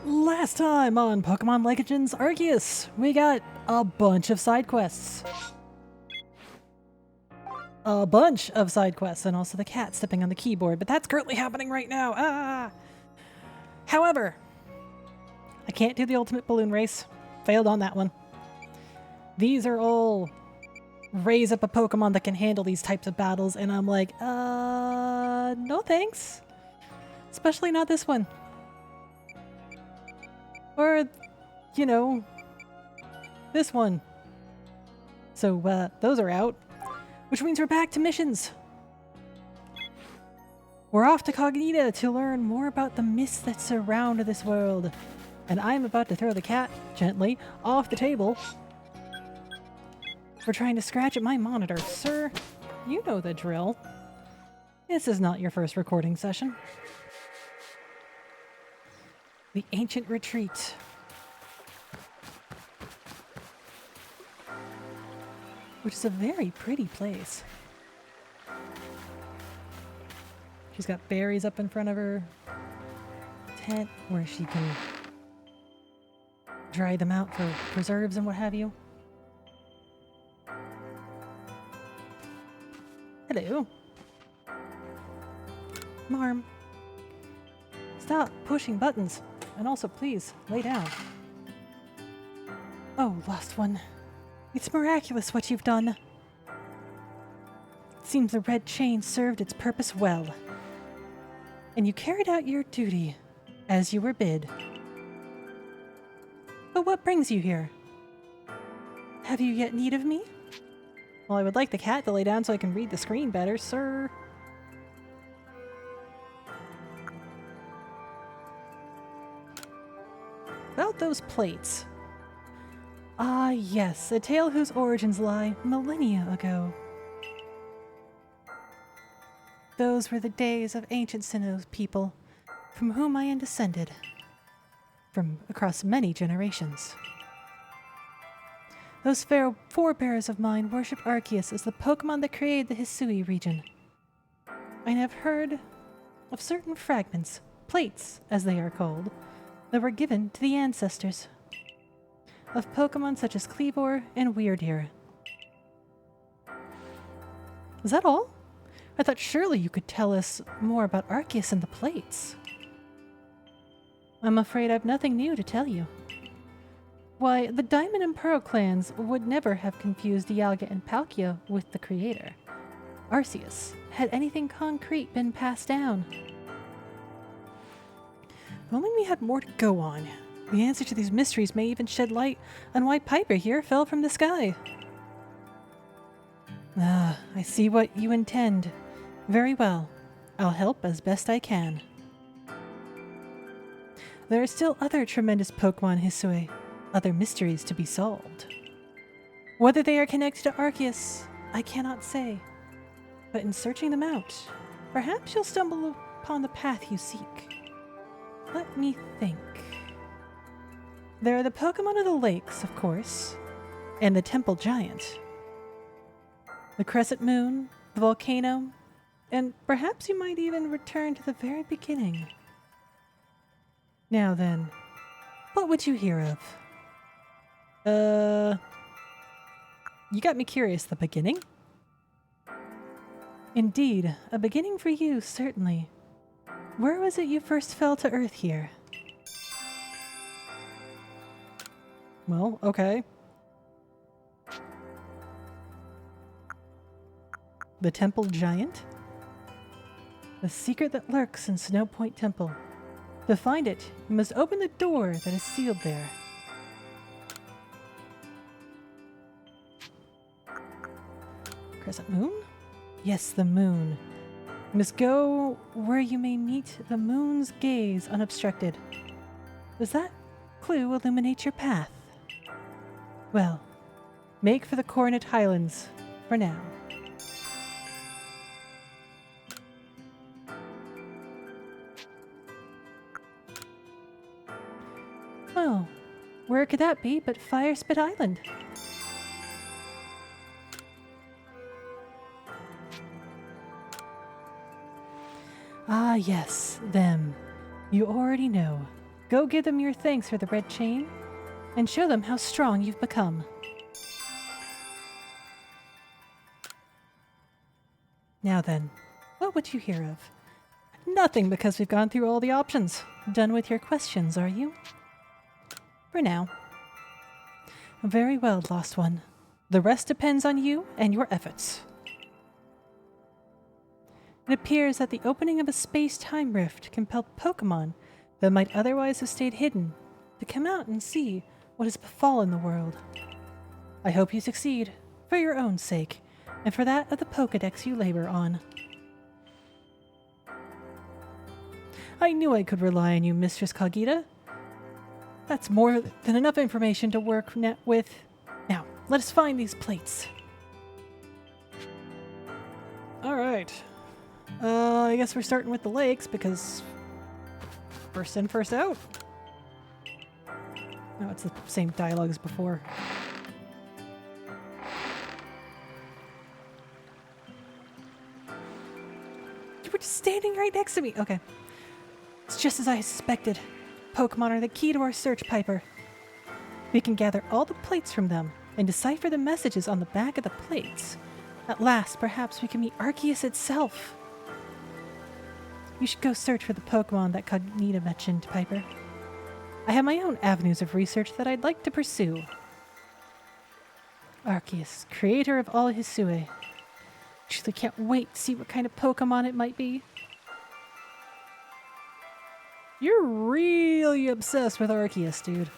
Last time on Pokemon Legends Arceus, we got a bunch of side quests. And also the cat stepping on the keyboard, but that's currently happening right now. Ah! However, I can't do the ultimate balloon race. Failed on that one. These are all raise up a Pokemon that can handle these types of battles, and I'm like, no thanks. Especially not this one. Or, you know, this one. So, those are out. Which means we're back to missions. We're off to Cognita to learn more about the mists that surround this world. And I'm about to throw the cat, gently, off the table for trying to scratch at my monitor. Sir, you know the drill. This is not your first recording session. The Ancient Retreat. Which is a very pretty place. She's got berries up in front of her tent where she can dry them out for preserves and what have you. Hello. Marm. Stop pushing buttons. And also, please, lay down. Oh, lost one. It's miraculous what you've done. It seems the red chain served its purpose well. And you carried out your duty, as you were bid. But what brings you here? Have you yet need of me? Well, I would like the cat to lay down so I can read the screen better, sir. About those plates. Ah, yes, a tale whose origins lie millennia ago. Those were the days of ancient Sinnoh people, from whom I am descended, from across many generations. Those fair forebears of mine worship Arceus as the Pokemon that created the Hisui region. I have heard of certain fragments, plates as they are called, that were given to the ancestors of Pokemon such as Kleavor and Weirdeer. Is that all? I thought surely you could tell us more about Arceus and the plates. I'm afraid I've nothing new to tell you. Why, the Diamond and Pearl clans would never have confused Dialga and Palkia with the creator, Arceus, had anything concrete been passed down. If only we had more to go on. The answer to these mysteries may even shed light on why Piper here fell from the sky. Ah, I see what you intend. Very well. I'll help as best I can. There are still other tremendous Pokemon Hisui, other mysteries to be solved. Whether they are connected to Arceus, I cannot say. But in searching them out, perhaps you'll stumble upon the path you seek. Let me think. There are the Pokemon of the lakes, of course, and the Temple Giant. The Crescent Moon, the volcano, and perhaps you might even return to the very beginning. Now then, what would you hear of? You got me curious, the beginning? Indeed, a beginning for you, certainly. Where was it you first fell to Earth here? Well, okay. The Temple Giant? The secret that lurks in Snowpoint Temple. To find it, you must open the door that is sealed there. Crescent Moon? Yes, the moon. You must go where you may meet the moon's gaze unobstructed. Does that clue illuminate your path? Well, make for the Coronet Highlands for now. Well, where could that be but Firespit Island? Ah, yes, them. You already know. Go give them your thanks for the red chain, and show them how strong you've become. Now then, what would you hear of? Nothing, because we've gone through all the options. Done with your questions, are you? For now. Very well, Lost One. The rest depends on you and your efforts. It appears that the opening of a space-time rift compelled Pokémon that might otherwise have stayed hidden to come out and see what has befallen the world. I hope you succeed, for your own sake, and for that of the Pokédex you labor on. I knew I could rely on you, Mistress Kagita. That's more than enough information to work with. Now, let us find these plates. Alright. I guess we're starting with the lakes, because first in, first out. No, it's the same dialogue as before. You were just standing right next to me! Okay. It's just as I suspected. Pokemon are the key to our search, Piper. We can gather all the plates from them and decipher the messages on the back of the plates. At last, perhaps we can meet Arceus itself. You should go search for the Pokemon that Cognita mentioned, Piper. I have my own avenues of research that I'd like to pursue. Arceus, creator of all Hisui. Actually can't wait to see what kind of Pokemon it might be. You're really obsessed with Arceus, dude.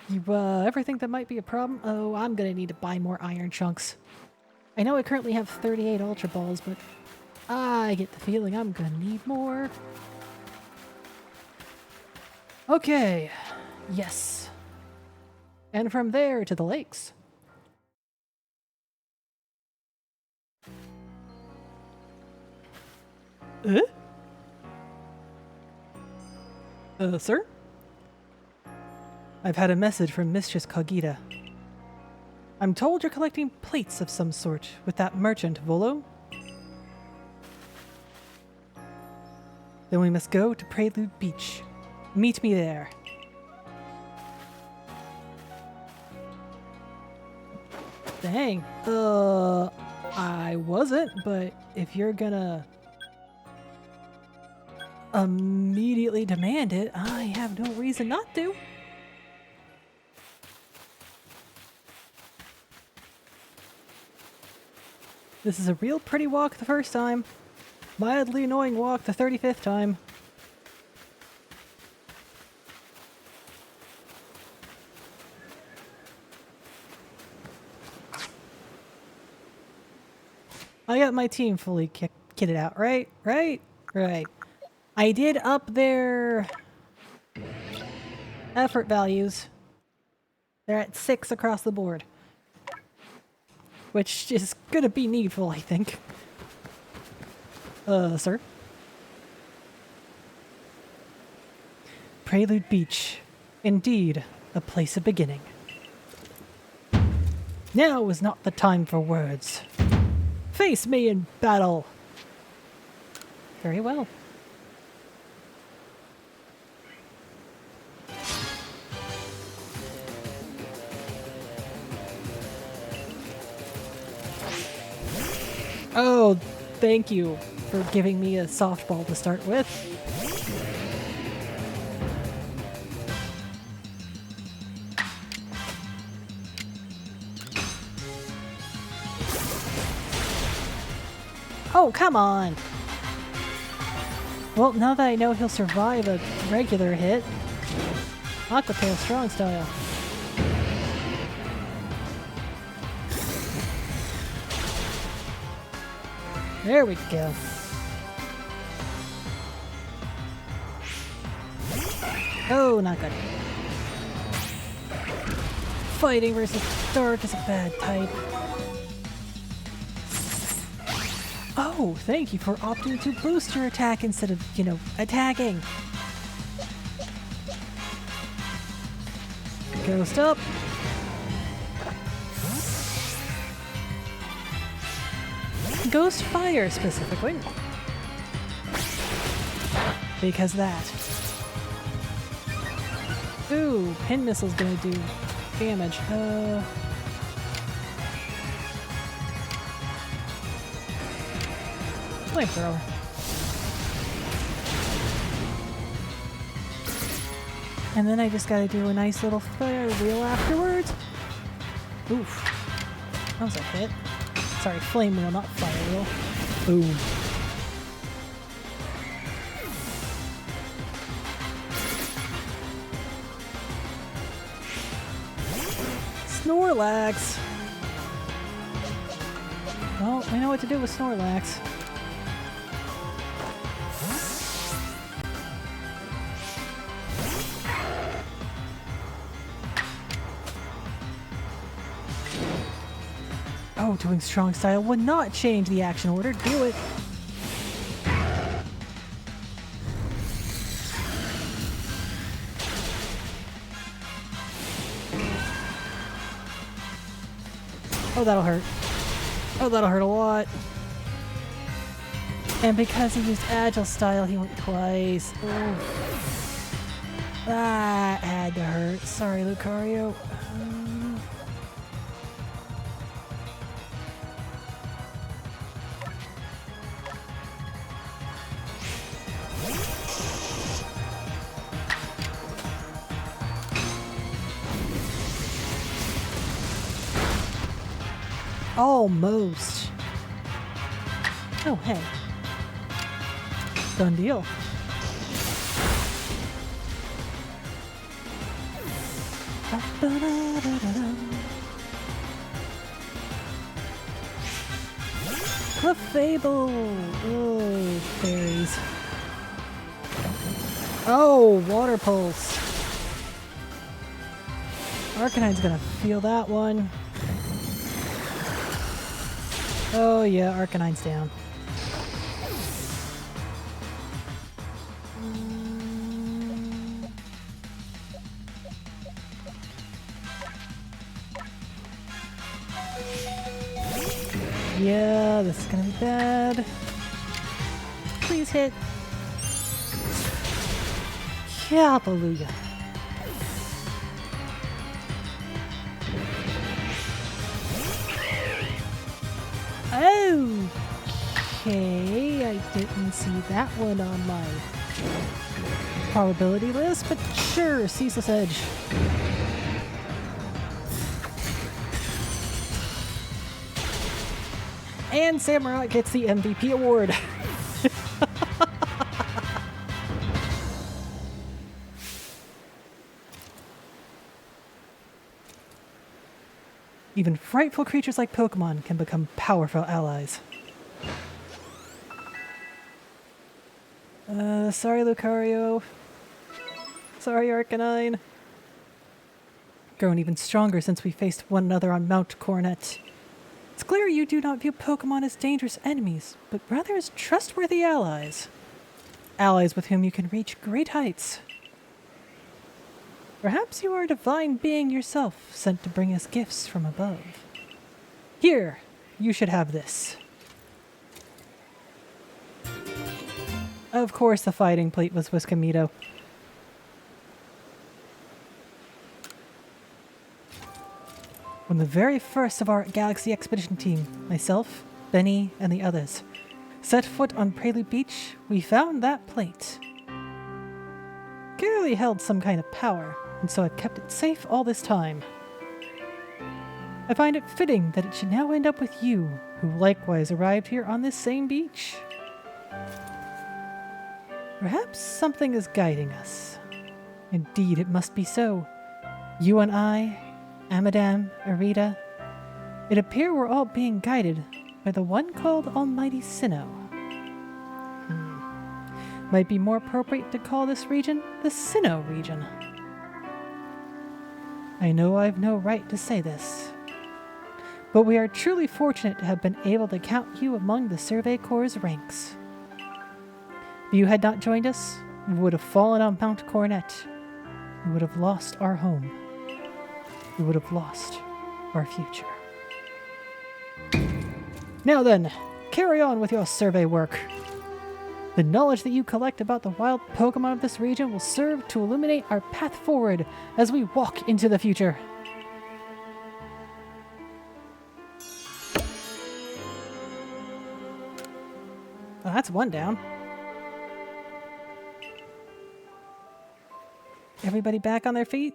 You ever think that might be a problem? Oh, I'm gonna need to buy more iron chunks. I know I currently have 38 Ultra Balls, but I get the feeling I'm gonna need more. Okay. Yes. And from there to the lakes. Sir? I've had a message from Mistress Kagita. I'm told you're collecting plates of some sort with that merchant, Volo. Then we must go to Prelude Beach. Meet me there. Dang. I wasn't, but if you're gonna immediately demand it, I have no reason not to. This is a real pretty walk the first time. Mildly annoying walk the 35th time. I got my team fully kitted out, right? Right. I did up their effort values. They're at 6 across the board. Which is gonna be needful, I think. Sir? Prelude Beach. Indeed, a place of beginning. Now is not the time for words. Face me in battle! Very well. Oh, thank you for giving me a softball to start with. Oh, come on! Well, now that I know he'll survive a regular hit, Aqua Tail strong style. There we go. Oh, not good. Fighting versus Dark is a bad type. Oh, thank you for opting to boost your attack instead of, attacking. Ghost up. Ghost fire, specifically. Because that. Ooh, pin missile's gonna do damage. Flamethrower. And then I just gotta do a nice little fire wheel afterwards. Oof. That was a hit. Sorry, flame wheel, not fire wheel. Boom. Snorlax! Well, I know what to do with Snorlax. Oh, doing strong style would not change the action order. Do it. Oh, that'll hurt. Oh, that'll hurt a lot. And because he used agile style, he went twice. Oh. That had to hurt. Sorry, Lucario. Almost. Oh, hey. Done deal. Clefable! Oh, fairies. Oh, water pulse. Arcanine's gonna feel that one. Oh yeah, Arcanine's down. Yeah, this is gonna be bad. Please hit. Hallelujah. Okay, I didn't see that one on my probability list, but sure, Ceaseless Edge. And Samurai gets the MVP award. Even frightful creatures like Pokémon can become powerful allies. Sorry, Lucario. Sorry, Arcanine. Grown even stronger since we faced one another on Mount Coronet. It's clear you do not view Pokémon as dangerous enemies, but rather as trustworthy allies. Allies with whom you can reach great heights. Perhaps you are a divine being yourself, sent to bring us gifts from above. Here, you should have this. Of course the fighting plate was Whiskamito. When the very first of our Galaxy Expedition team, myself, Benny, and the others, set foot on Prelude Beach, we found that plate. Clearly held some kind of power, and so I've kept it safe all this time. I find it fitting that it should now end up with you, who likewise arrived here on this same beach. Perhaps something is guiding us. Indeed, it must be so. You and I, Amadam, Arita, it appear we're all being guided by the one called Almighty Sinnoh. Might be more appropriate to call this region the Sinnoh region. I know I've no right to say this, but we are truly fortunate to have been able to count you among the Survey Corps' ranks. If you had not joined us, we would have fallen on Mount Coronet. We would have lost our home. We would have lost our future. Now then, carry on with your survey work. The knowledge that you collect about the wild Pokemon of this region will serve to illuminate our path forward as we walk into the future. Well, that's one down. Everybody back on their feet?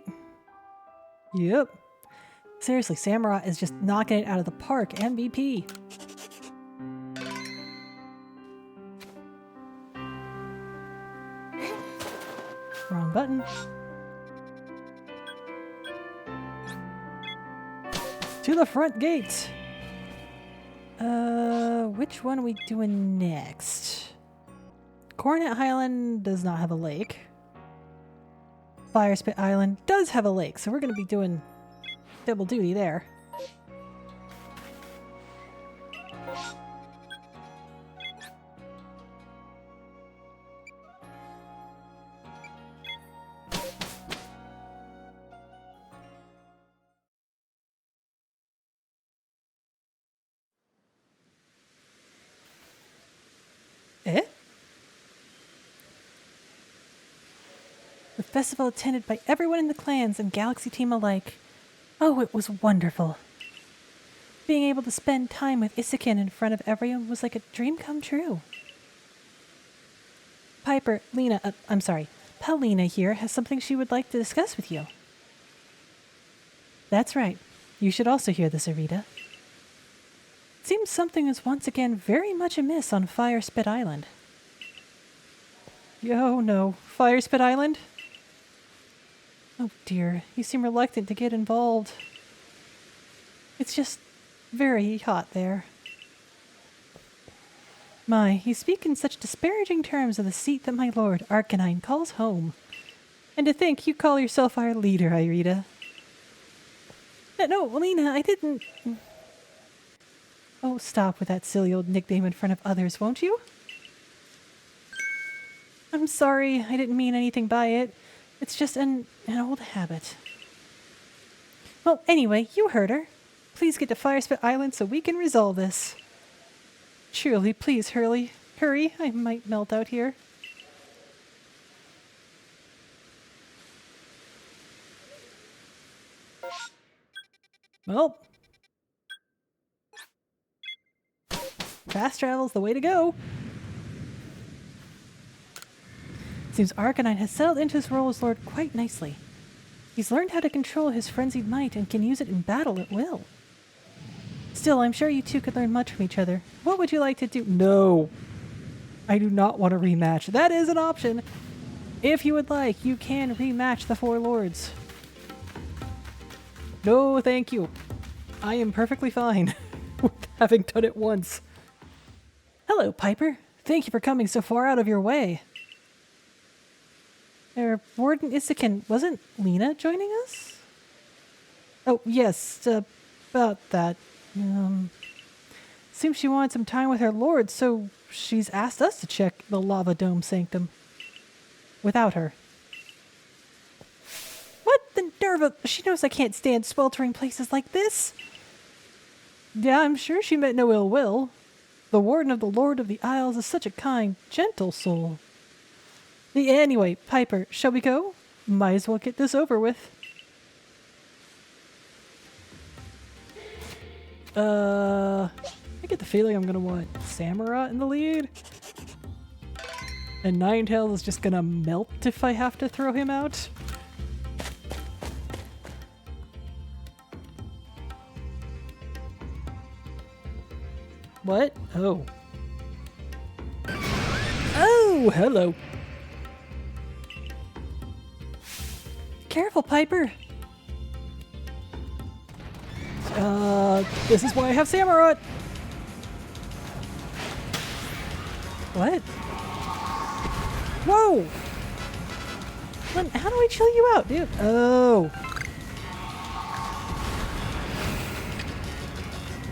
Yep. Seriously, Samurott is just knocking it out of the park. MVP. Wrong button. To the front gate. Which one are we doing next? Coronet Highland does not have a lake. Firespit Island does have a lake, so we're going to be doing double duty there. Eh? The festival attended by everyone in the clans and Galaxy team alike. Oh, it was wonderful. Being able to spend time with Isakin in front of everyone was like a dream come true. Paulina here has something she would like to discuss with you. That's right. You should also hear this, Arita. It seems something is once again very much amiss on Firespit Island. Yo, no. Firespit Island? Oh dear, you seem reluctant to get involved. It's just very hot there. My, you speak in such disparaging terms of the seat that my lord, Arcanine, calls home. And to think you call yourself our leader, Irita. No, Alina, I didn't... Oh, stop with that silly old nickname in front of others, won't you? I'm sorry, I didn't mean anything by it. It's just an old habit. Well, anyway, you heard her. Please get to Firespit Island so we can resolve this. Surely, please, Hurley. Hurry, I might melt out here. Well. Fast travel's the way to go. Seems Arcanine has settled into his role as Lord quite nicely. He's learned how to control his frenzied might and can use it in battle at will. Still, I'm sure you two could learn much from each other. What would you like to do? No. I do not want a rematch. That is an option. If you would like, you can rematch the four lords. No, thank you. I am perfectly fine with having done it once. Hello, Piper. Thank you for coming so far out of your way. Warden Isakin, wasn't Lena joining us? Oh, yes, about that. Seems she wanted some time with her lord, so she's asked us to check the Lava Dome Sanctum. Without her. What the nerve of... She knows I can't stand sweltering places like this. Yeah, I'm sure she meant no ill will. The warden of the Lord of the Isles is such a kind, gentle soul. Anyway, Piper, shall we go? Might as well get this over with. I get the feeling I'm gonna want Samurott in the lead. And Ninetales is just gonna melt if I have to throw him out. What? Oh. Oh, hello. Careful, Piper. This is why I have Samurott. What? Whoa! How do I chill you out, dude? Oh.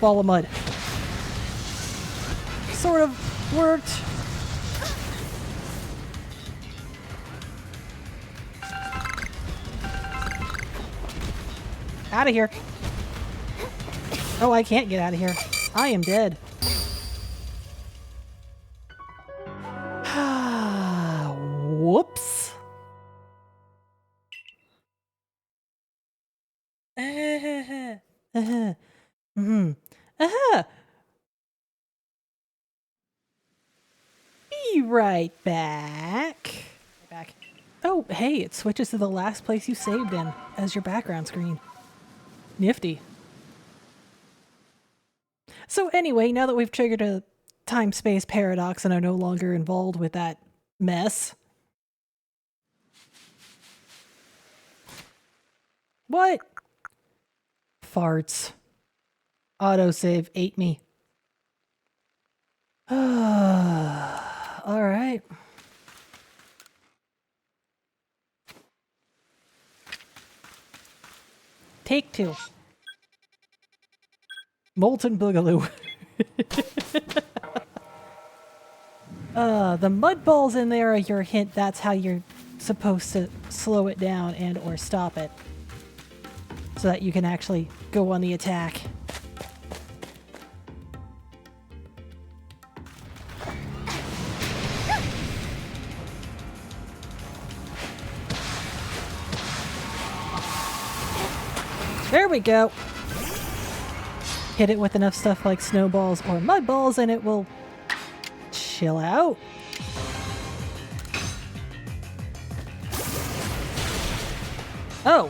Ball of mud. Sort of worked. Out of here. Oh, I can't get out of here. I am dead. Aha! Be right back. Oh, hey, it switches to the last place you saved in as your background screen. Nifty. So anyway, now that we've triggered a time-space paradox and are no longer involved with that mess. What? Farts. Autosave ate me. Alright. Take 2. Molten Boogaloo. The mud balls in there are your hint. That's how you're supposed to slow it down and or stop it. So that you can actually go on the attack. There we go. Hit it with enough stuff like snowballs or mud balls and it will chill out. Oh.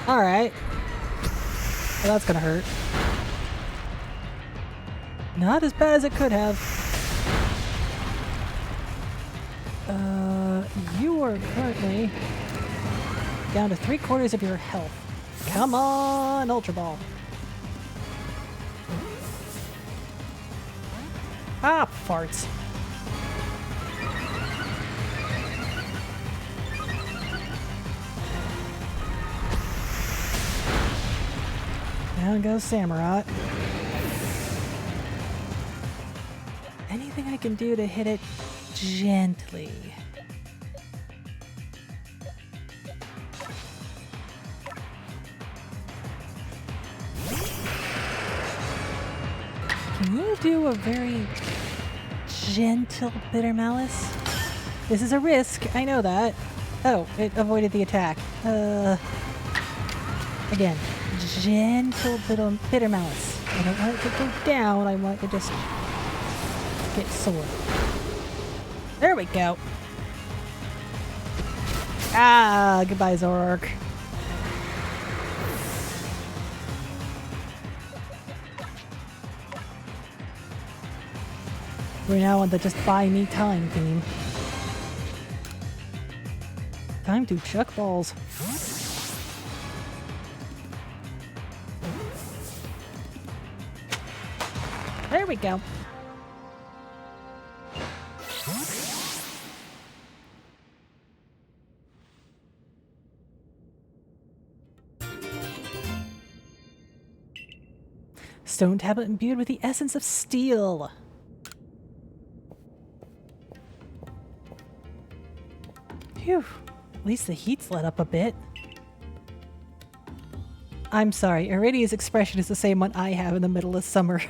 Alright. Well, that's gonna hurt. Not as bad as it could have. You are currently down to 3/4 of your health. Come on, Ultra Ball. Ah, farts. Down goes Samurott. Anything I can do to hit it gently. Can you do a very gentle Bitter Malice? This is a risk, I know that. Oh, it avoided the attack. Again, gentle Bitter Malice. I don't want it to go down, I want it to just get sore. There we go. Ah, goodbye Zork. We're now on the just buy me time theme. Time to chuck balls. There we go. Stone tablet imbued with the essence of steel. Phew, at least the heat's let up a bit. I'm sorry, Iridia's expression is the same one I have in the middle of summer.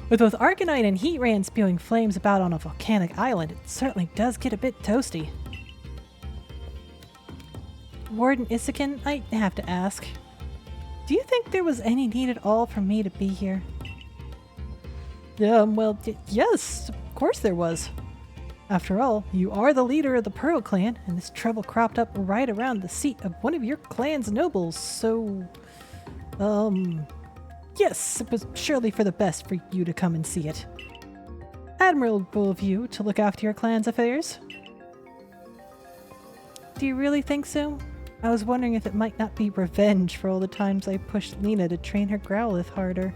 With both Arcanine and Heatran spewing flames about on a volcanic island, it certainly does get a bit toasty. Warden Isakin, I have to ask, do you think there was any need at all for me to be here? Well, yes, of course there was. After all, you are the leader of the Pearl clan, and this trouble cropped up right around the seat of one of your clan's nobles, so... yes, it was surely for the best for you to come and see it. Admirable of you to look after your clan's affairs. Do you really think so? I was wondering if it might not be revenge for all the times I pushed Lena to train her Growlithe harder.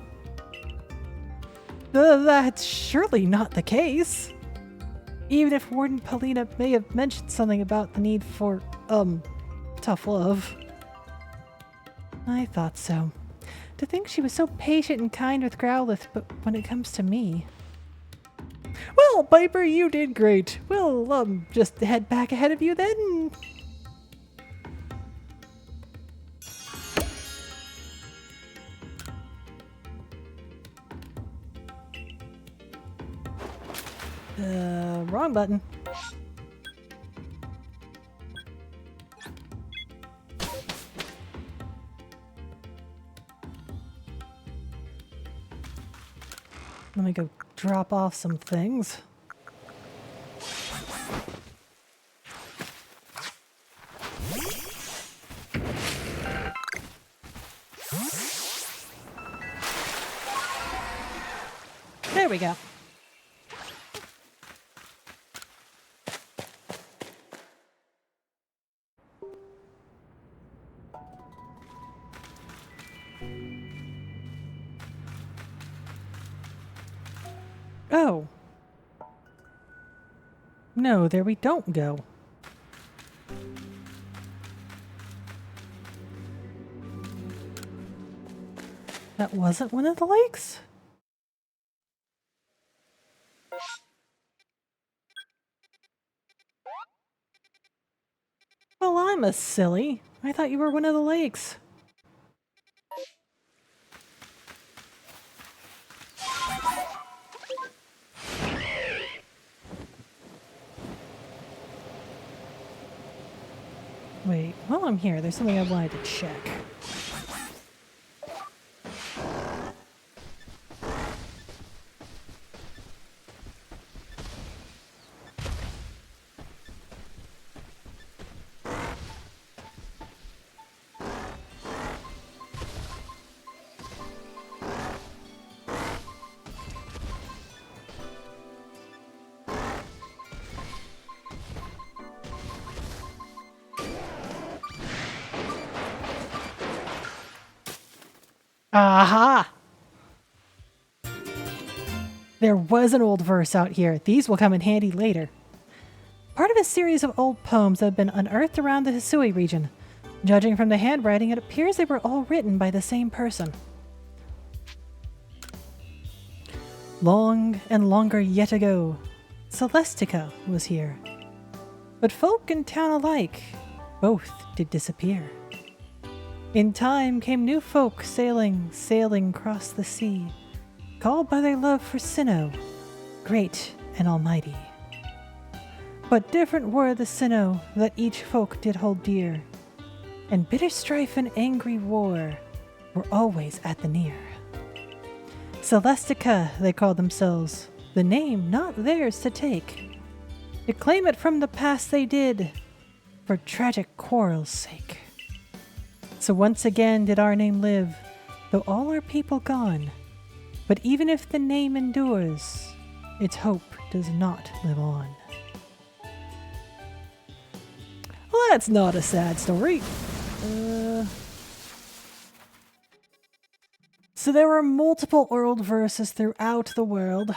That's surely not the case. Even if Warden Paulina may have mentioned something about the need for, tough love. I thought so. To think she was so patient and kind with Growlithe, but when it comes to me... Well, Piper, you did great. We'll, just head back ahead of you then. Wrong button. me go drop off some things. There we go. Oh. No, there we don't go. That wasn't one of the lakes? Well, I'm a silly. I thought you were one of the lakes. Wait, while I'm here, there's something I wanted to check. Aha! There was an old verse out here. These will come in handy later. Part of a series of old poems that have been unearthed around the Hisui region. Judging from the handwriting, it appears they were all written by the same person. Long and longer yet ago, Celestica was here. But folk and town alike, both did disappear. In time came new folk sailing across the sea, called by their love for Sinnoh, great and almighty. But different were the Sinnoh that each folk did hold dear, and bitter strife and angry war were always at the near. Celestica they called themselves, the name not theirs to take. To claim it from the past they did, for tragic quarrels' sake. So once again did our name live, though all our people gone. But even if the name endures, its hope does not live on. Well, that's not a sad story. So there were multiple old verses throughout the world.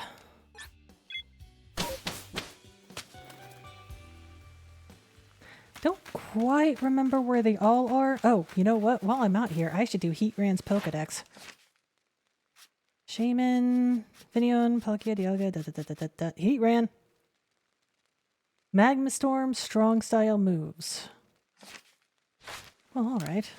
Don't quite remember where they all are. Oh, you know what? While I'm out here, I should do Heatran's Pokedex. Shaman, Finneon, Palkia, Dialga, Heatran. Magma Storm, strong style moves. Well, alright.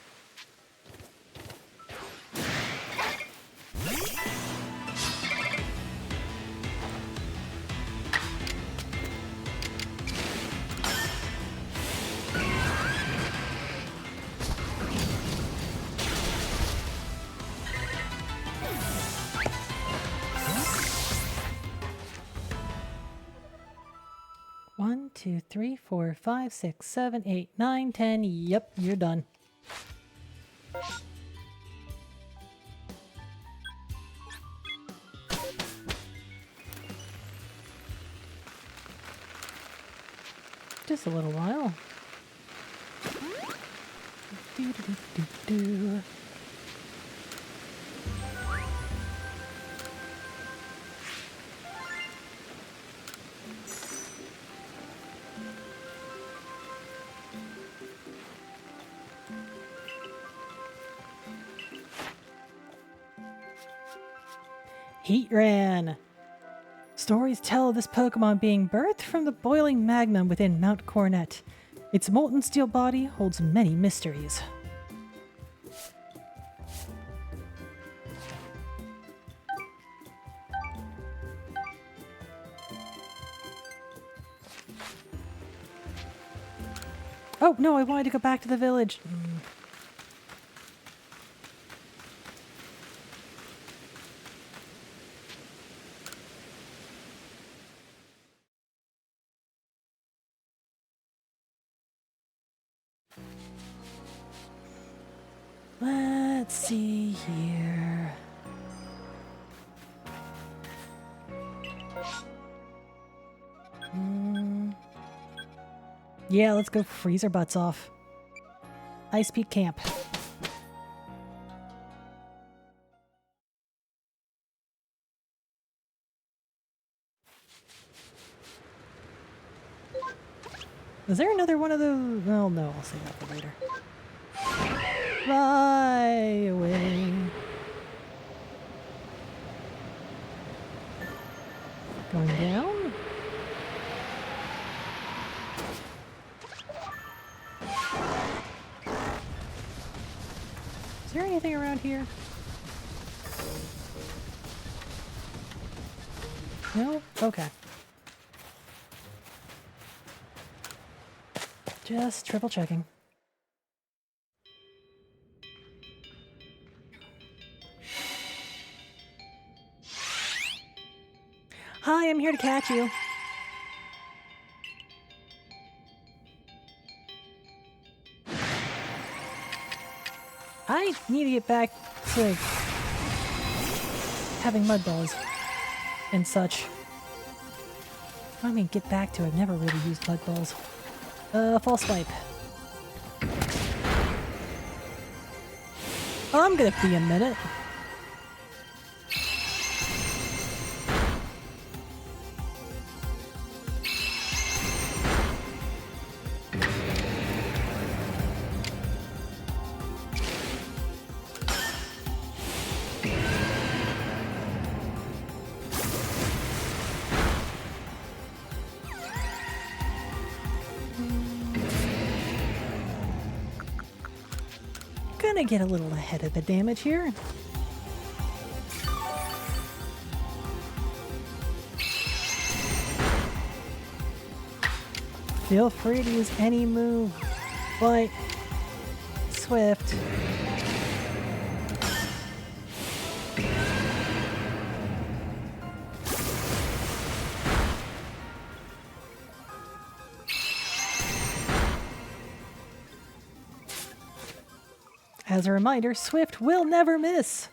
One, 2, 3, 4, 5, 6, 7, 8, 9, 10. Yep, you're done. Just a little while. Do, do, do, do, do. Heatran! Stories tell of this Pokemon being birthed from the boiling magma within Mount Coronet. Its molten steel body holds many mysteries. Oh, no, I wanted to go back to the village. Let's see here. Yeah, let's go freeze our butts off. Ice Peak Camp. Is there another one of those? Well, no, I'll save that for later. Fly away. Going down. Is there anything around here? No? Okay. Just triple checking. Hi, I'm here to catch you. I need to get back to having mud balls and such. I mean, get back to it. I've never really used mud balls. False swipe. I'm gonna be a minute. Gonna get a little ahead of the damage here. Feel free to use any move, but Swift. As a reminder, Swift will never miss.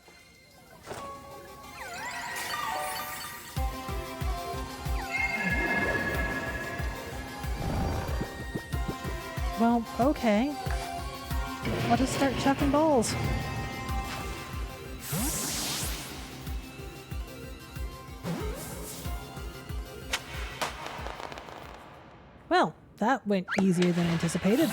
Well, okay. I'll just start chucking balls. Well, that went easier than anticipated.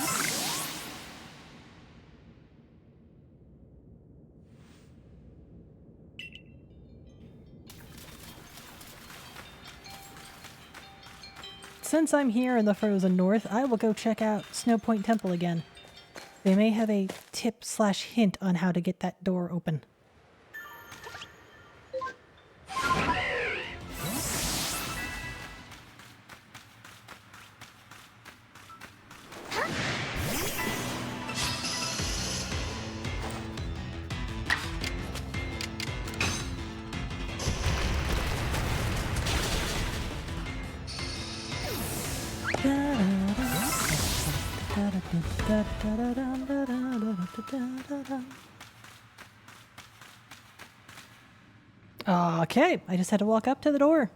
Since I'm here in the frozen north, I will go check out Snowpoint Temple again. They may have a tip/hint on how to get that door open. Okay, I just had to walk up to the door.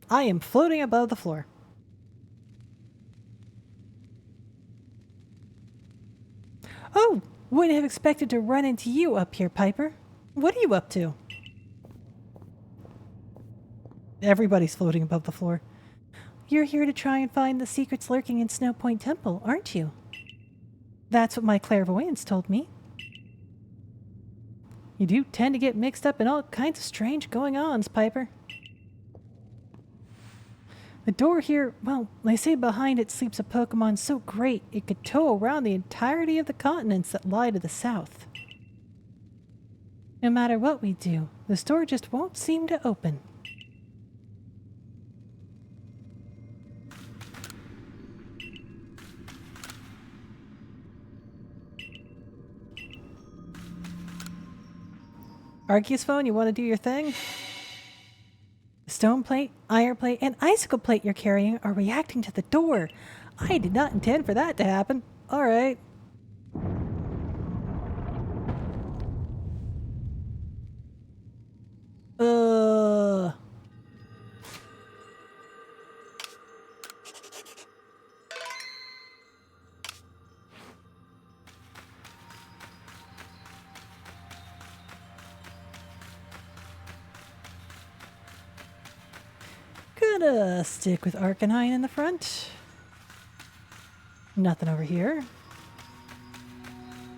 I am floating above the floor. Oh, wouldn't have expected to run into you up here, Piper. What are you up to? Everybody's floating above the floor. You're here to try and find the secrets lurking in Snowpoint Temple, aren't you? That's what my clairvoyance told me. You do tend to get mixed up in all kinds of strange going-ons, Piper. The door here, well, they say behind it sleeps a Pokémon so great it could tow around the entirety of the continents that lie to the south. No matter what we do, the door just won't seem to open. Arceus phone, you want to do your thing? The stone plate, iron plate, and icicle plate you're carrying are reacting to the door. I did not intend for that to happen. Alright. Gonna stick with Arcanine in the front. Nothing over here.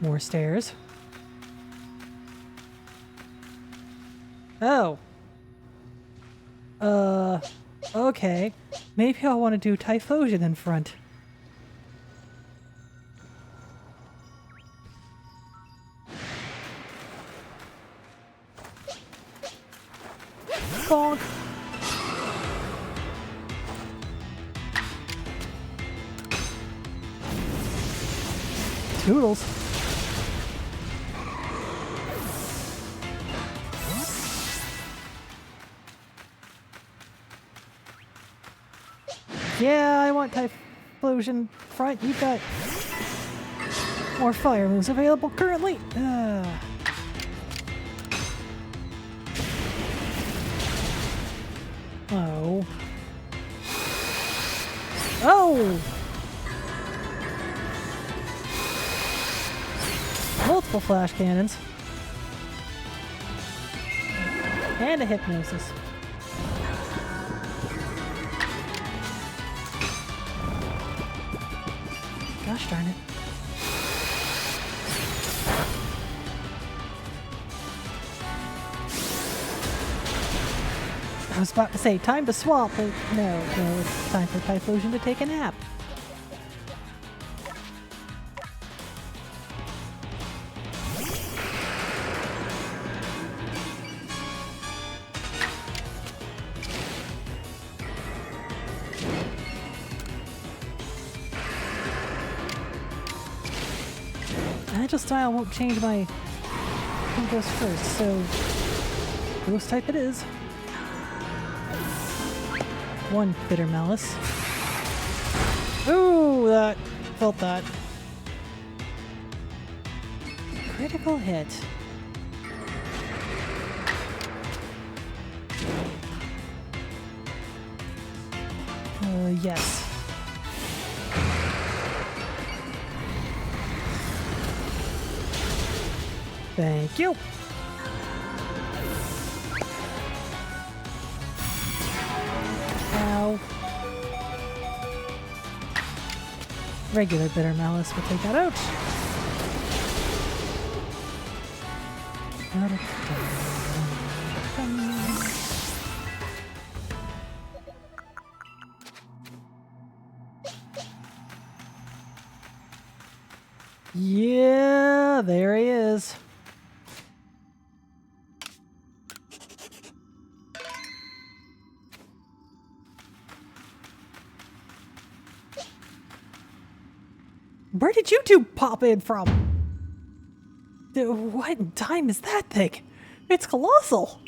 More stairs. Oh. Okay. Maybe I'll want to do Typhlosion in front. Bonk. Toodles. Yeah, I want Typhlosion front. You've got more fire moves available currently. Oh. Oh! Multiple flash cannons. And a hypnosis. Gosh darn it. I was about to say, time to swap, but no, it's time for Typhlosion to take a nap. Agile style won't change my who goes first, so ghost type it is. One Bitter Malice. Ooh, that felt that. Critical hit. Yes. Thank you. Ow. Regular Bitter Malice will take that out. Yeah, there he is. Where did you two pop in from? What in time is that thing? It's colossal!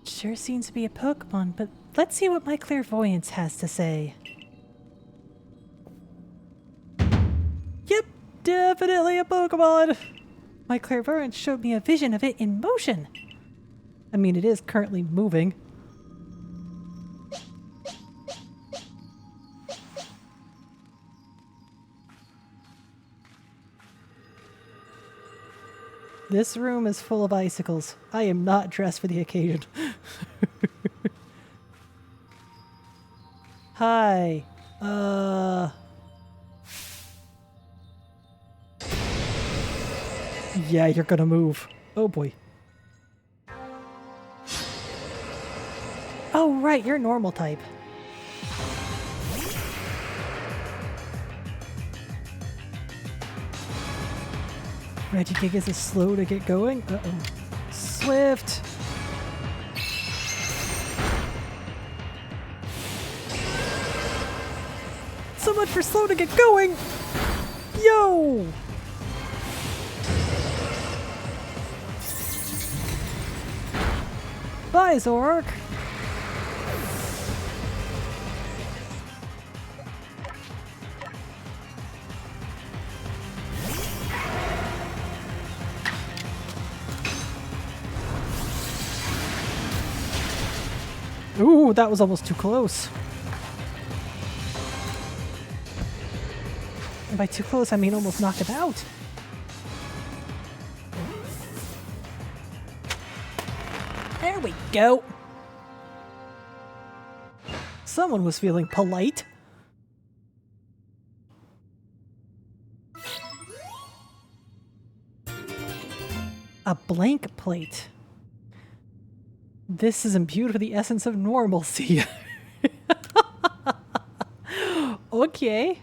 Sure seems to be a Pokemon, but let's see what my clairvoyance has to say. Yep, definitely a Pokemon! My clairvoyance showed me a vision of it in motion. I mean, it is currently moving. This room is full of icicles. I am not dressed for the occasion. Hi. Yeah, you're gonna move. Oh boy. Oh right, you're normal type. Regigigas is slow to get going. Uh-oh. Swift! So much for slow to get going! Yo! Bye, Zork! Ooh, that was almost too close. And by too close, I mean almost knocked it out. There we go. Someone was feeling polite. A blank plate. This is imbued with the essence of normalcy. Okay.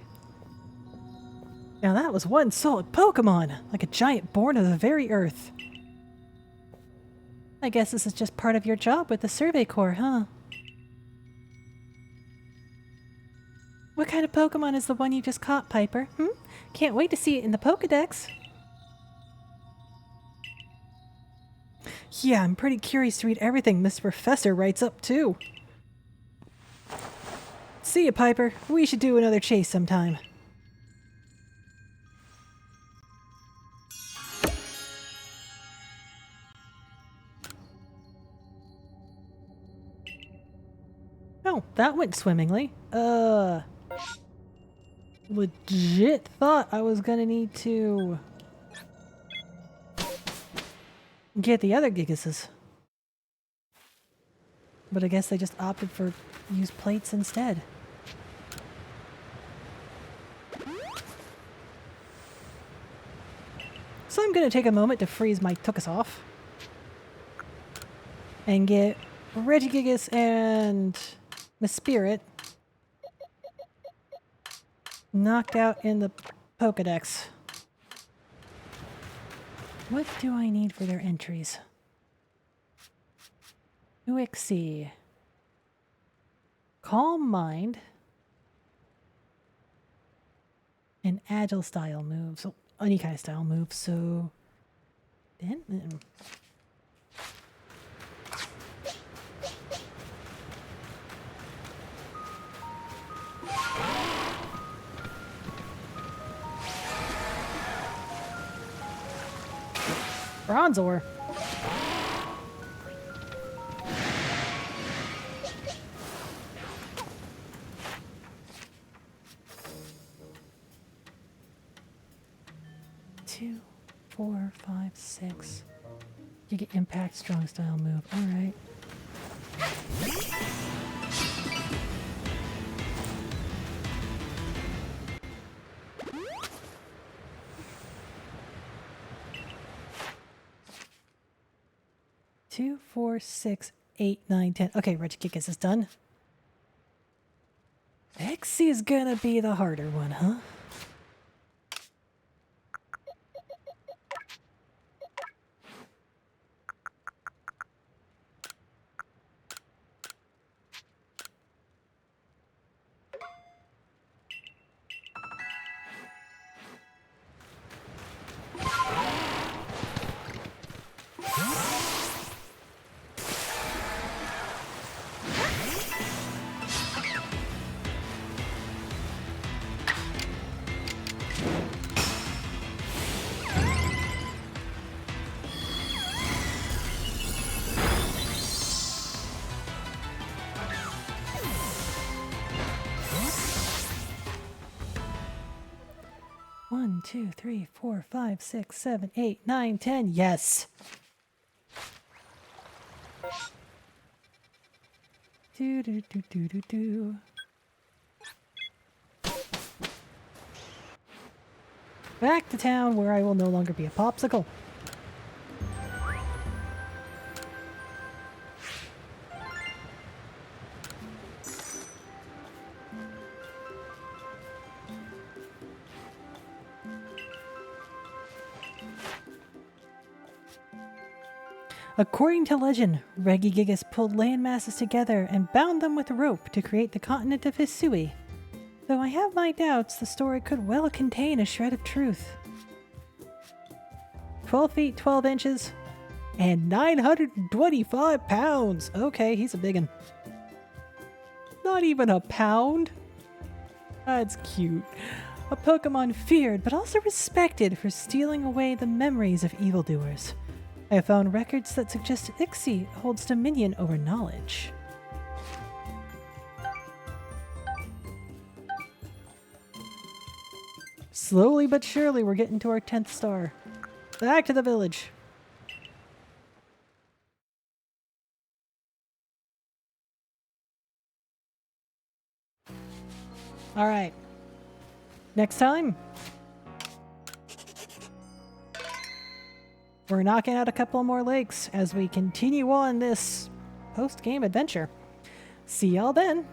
Now that was one solid Pokemon, like a giant born of the very earth. I guess this is just part of your job with the Survey Corps, huh? What kind of Pokemon is the one you just caught, Piper? Can't wait to see it in the Pokedex. Yeah, I'm pretty curious to read everything Miss Professor writes up, too. See ya, Piper. We should do another chase sometime. Oh, that went swimmingly. Legit thought I was gonna need to get the other Gigases. But I guess they just opted for use plates instead. So I'm gonna take a moment to freeze my Tookus off. And get Regigigas and Miss Spirit knocked out in the Pokedex. What do I need for their entries? Uixie. Calm Mind. And Agile style moves. So any kind of style moves, so... Then... Bronzor. Two, 4, 5, 6. You get impact, strong style move. All right. Two, 4, 6, 8, 9, 10. Okay, Regigigas is done. Exie is gonna be the harder one, huh? One, 2, 3, 4, 5, 6, 7, 8, 9, 10. Yes. Do do do do do do. Back to town where I will no longer be a popsicle. According to legend, Regigigas pulled land masses together and bound them with rope to create the continent of Hisui. Though I have my doubts, the story could well contain a shred of truth. 12 feet 12 inches and 925 pounds. Okay, he's a biggin'. Not even a pound? That's cute. A Pokemon feared but also respected for stealing away the memories of evildoers. I have found records that suggest Ixie holds dominion over knowledge. Slowly but surely, we're getting to our 10th star. Back to the village. All right. Next time, we're knocking out a couple more lakes as we continue on this post-game adventure. See y'all then.